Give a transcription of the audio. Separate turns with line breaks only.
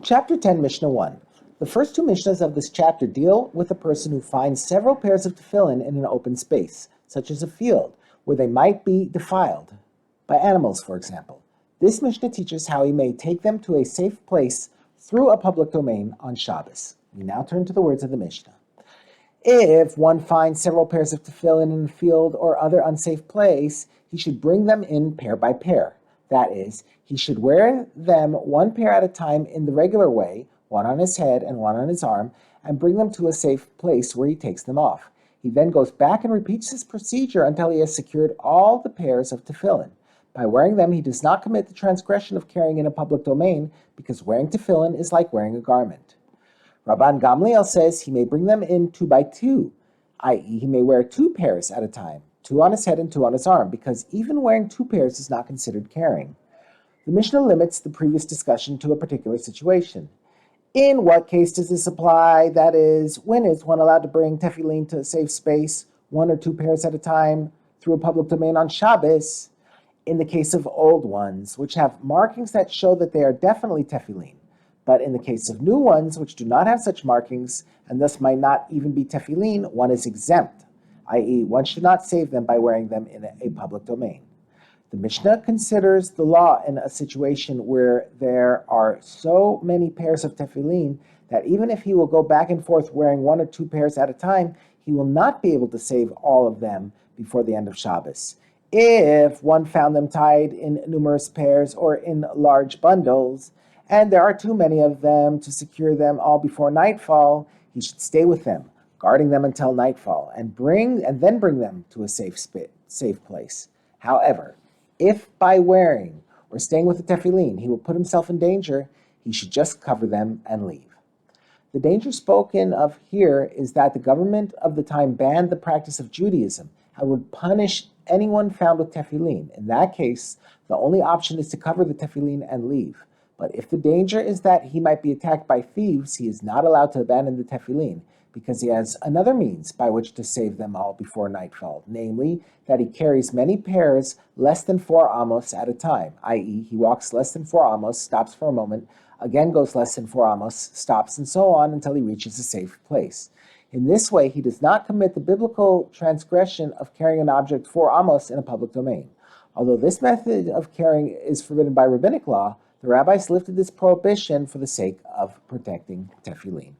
Chapter 10, Mishnah 1. The first two Mishnahs of this chapter deal with a person who finds several pairs of tefillin in an open space, such as a field, where they might be defiled by animals, for example. This Mishnah teaches how he may take them to a safe place through a public domain on Shabbos. We now turn to the words of the Mishnah. If one finds several pairs of tefillin in a field or other unsafe place, he should bring them in pair by pair. That is, he should wear them one pair at a time in the regular way, one on his head and one on his arm, and bring them to a safe place where he takes them off. He then goes back and repeats this procedure until he has secured all the pairs of tefillin. By wearing them, he does not commit the transgression of carrying in a public domain, because wearing tefillin is like wearing a garment. Rabban Gamliel says he may bring them in 2 by 2, i.e. he may wear 2 pairs at a time, 2 on his head and 2 on his arm, because even wearing 2 pairs is not considered carrying. The Mishnah limits the previous discussion to a particular situation. In what case does this apply? That is, when is one allowed to bring tefillin to a safe space, 1 or 2 pairs at a time, through a public domain on Shabbos? In the case of old ones, which have markings that show that they are definitely tefillin. But in the case of new ones, which do not have such markings, and thus might not even be tefillin, one is exempt, i.e. one should not save them by wearing them in a public domain. The Mishnah considers the law in a situation where there are so many pairs of tefillin that even if he will go back and forth wearing 1 or 2 pairs at a time, he will not be able to save all of them before the end of Shabbos. If one found them tied in numerous pairs or in large bundles, and there are too many of them to secure them all before nightfall, he should stay with them, guarding them until nightfall, and then bring them to a safe place. However, if by wearing or staying with the tefillin he will put himself in danger, he should just cover them and leave. The danger spoken of here is that the government of the time banned the practice of Judaism and would punish anyone found with tefillin. In that case, the only option is to cover the tefillin and leave. But if the danger is that he might be attacked by thieves, he is not allowed to abandon the tefillin, because he has another means by which to save them all before nightfall, namely that he carries many pairs less than 4 amos at a time, i.e. he walks less than 4 amos, stops for a moment, again goes less than 4 amos, stops, and so on until he reaches a safe place. In this way, he does not commit the biblical transgression of carrying an object 4 amos in a public domain. Although this method of carrying is forbidden by rabbinic law, the rabbis lifted this prohibition for the sake of protecting tefillin.